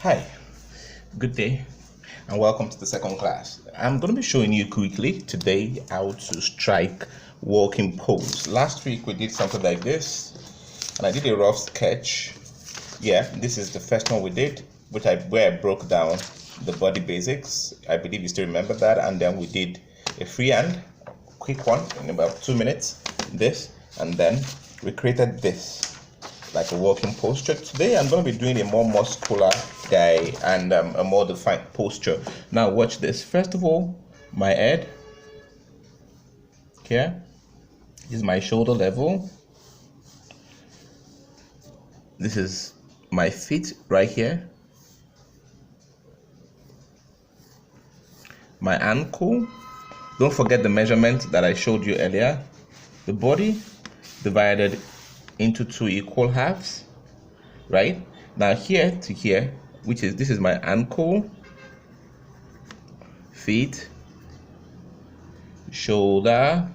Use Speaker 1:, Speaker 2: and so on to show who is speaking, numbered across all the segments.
Speaker 1: Hi, good day, and welcome to the second class. I'm going to be showing you quickly today how to strike walking pose. Last week we did something like this, and I did a rough sketch. Yeah, this is the first one we did, where I broke down the body basics. I believe you still remember that, and then we did a freehand, quick one in about 2 minutes. This, and then we created this, like a walking posture. Today I'm going to be doing a more muscular guy and a more defined posture. Now watch this. First of all, my head here is my shoulder level. This is my feet right here. My ankle. Don't forget the measurement that I showed you earlier. The body divided into 2 equal halves, right? Now here to here, this is my ankle, feet, shoulder,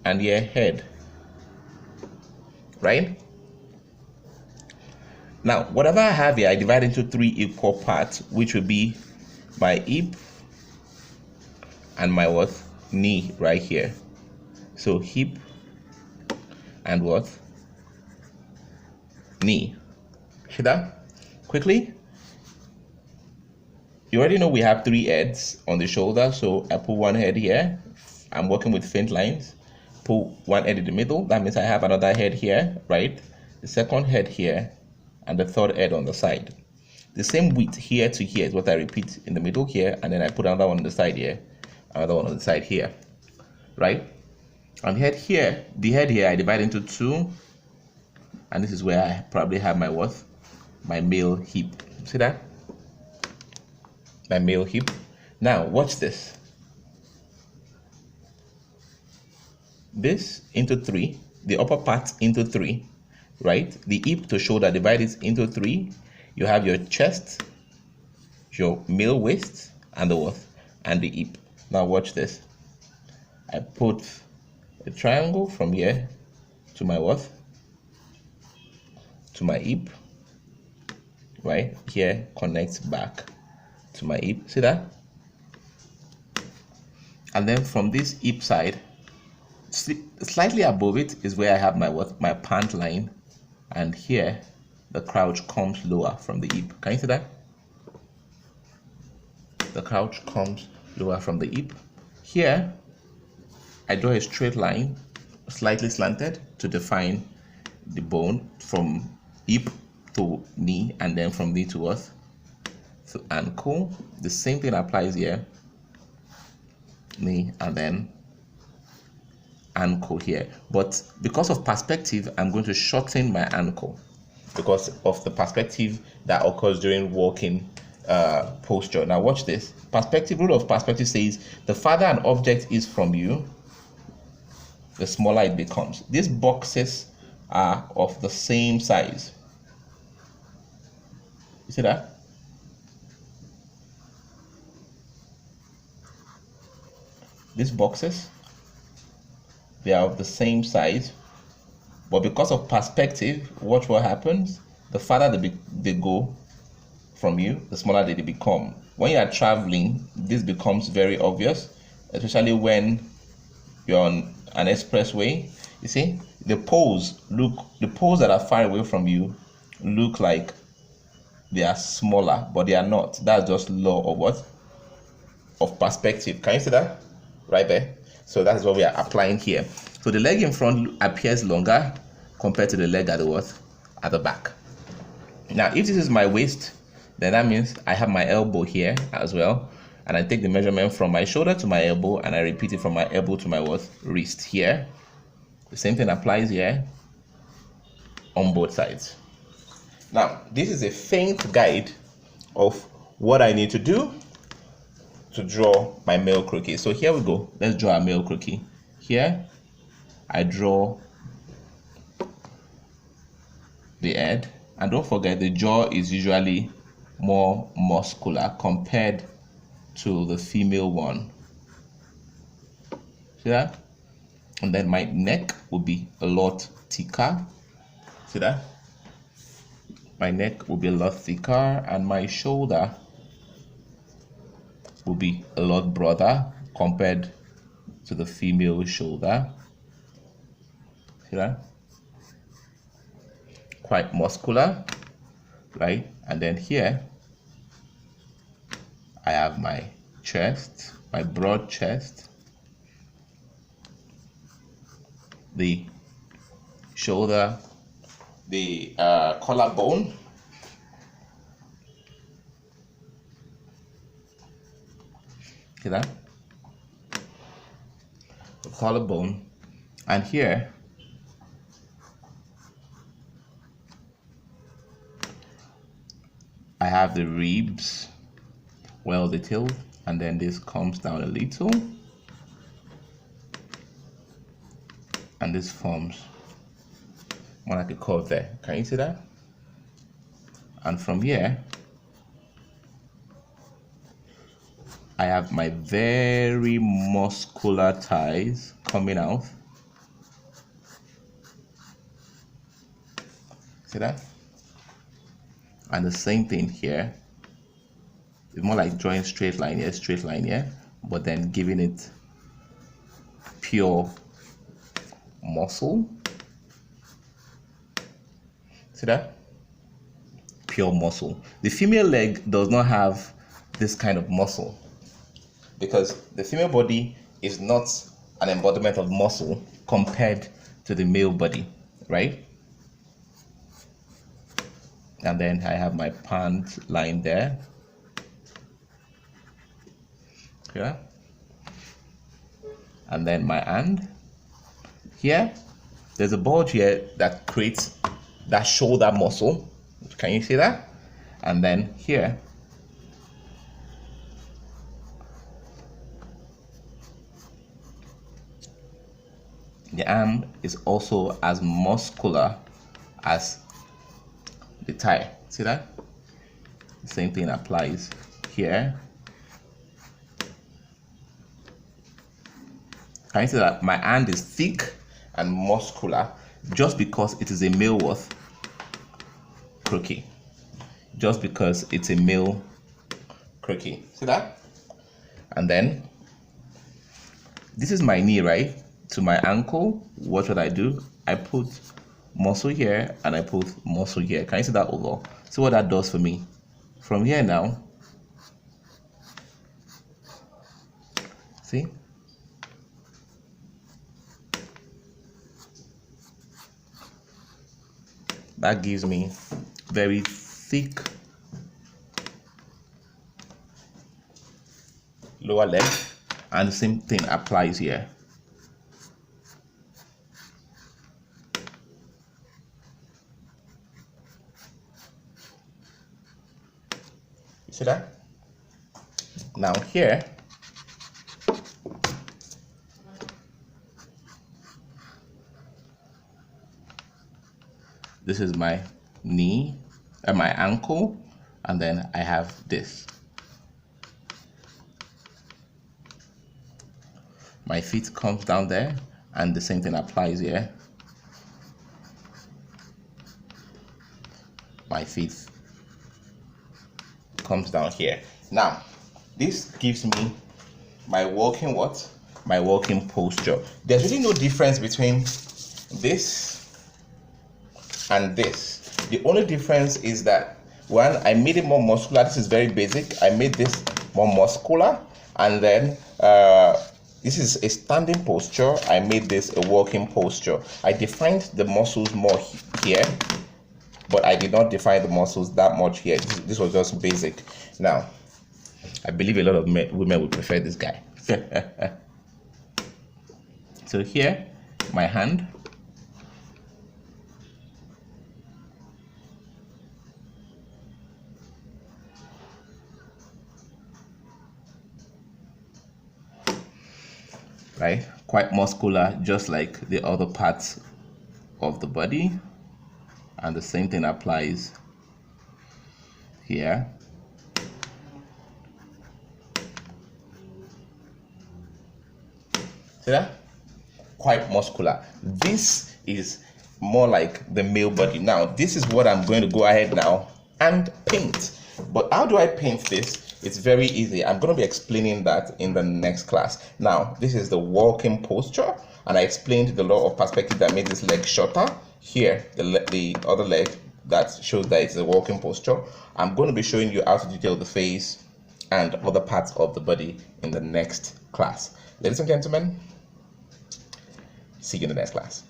Speaker 1: and here head, right? Now whatever I have here, I divide into 3 equal parts, which will be my hip and my knee right here. So hip and knee. See that? Quickly, you already know we have 3 heads on the shoulder, so I put one head here. I'm working with faint lines. Put one head in the middle. That means I have another head here, right? The second head here, and the third head on the side. The same width here to here is what I repeat in the middle here, and then I put another one on the side here, another one on the side here, right? And head here, the head here, I divide into 2, and this is where I probably have my my male hip. See that? My male hip. Now watch this. This into 3, the upper part into 3, right? The hip to shoulder, divide it into 3. You have your chest, your male waist, and the hip. Now watch this. I put a triangle from here to my to my hip, right here, connects back to my hip. See that? And then from this hip side, slightly above it is where I have my pant line, and here the crouch comes lower from the hip. Can you see that? The crouch comes lower from the hip. Here I draw a straight line, slightly slanted, to define the bone from hip to knee, and then from knee to to ankle. The same thing applies here, knee and then ankle here. But because of perspective, I'm going to shorten my ankle because of the perspective that occurs during walking posture. Now watch this. Rule of perspective says the farther an object is from you, the smaller it becomes. These boxes are of the same size. You see that? These boxes, they are of the same size, but because of perspective, watch what happens. The farther they go from you, the smaller they become. When you are traveling, this becomes very obvious, especially when you're on an expressway. You see, the poles that are far away from you look like they are smaller, but they are not. That's just law of perspective. Can you see that right there? So that's what we are applying here. So the leg in front appears longer compared to the leg at the back. Now if this is my waist, then that means I have my elbow here as well, and I take the measurement from my shoulder to my elbow, and I repeat it from my elbow to my wrist here. The same thing applies here on both sides. Now this is a faint guide of what I need to do to draw my male croquis. So here we go. Let's draw a male croquis. Here I draw the head, and don't forget the jaw is usually more muscular compared to the female one. See that? And then my neck will be a lot thicker. See that? My neck will be a lot thicker, and my shoulder will be a lot broader compared to the female shoulder. See that? Quite muscular, right? And then here I have my chest, my broad chest, the shoulder, the collarbone, see that? The collarbone, and here I have the ribs well detailed, and then this comes down a little, and this forms more like a curve there. Can you see that? And from here I have my very muscular thighs coming out. See that? And the same thing here. It's more like drawing straight line here, but then giving it pure muscle. See that? Pure muscle. The female leg does not have this kind of muscle because the female body is not an embodiment of muscle compared to the male body, right? And then I have my pant line there. Yeah. And then my hand. Here, there's a bulge here that creates that shoulder muscle. Can you see that? And then here, the arm is also as muscular as the thigh. See that? The same thing applies here. Can you see that my hand is thick and muscular just because it is a male what? Crouqui. Just because it's a male Crouqui. See that? And then this is my knee, right? To my ankle, watch what I do. I put muscle here and I put muscle here. Can you see that over? See what that does for me. From here now, see? That gives me very thick lower leg, and the same thing applies here. You see that? Now here, this is my knee and my ankle, and then I have this. My feet comes down there, and the same thing applies here. My feet comes down here. Now, this gives me my walking what? My walking posture. There's really no difference between this and this. The only difference is that one, I made it more muscular. This is very basic. I made this more muscular, and then this is a standing posture. I made this a walking posture. I defined the muscles more here, but I did not define the muscles that much here. This was just basic. Now, I believe a lot of women would prefer this guy. So here, my hand. Right, quite muscular, just like the other parts of the body, and the same thing applies here. See that? Quite muscular. This is more like the male body. Now, this is what I'm going to go ahead now and paint. But how do I paint this? It's very easy. I'm going to be explaining that in the next class. Now, this is the walking posture, and I explained the law of perspective that made this leg shorter. Here, the other leg that shows that it's a walking posture. I'm going to be showing you how to detail the face and other parts of the body in the next class. Ladies and gentlemen, see you in the next class.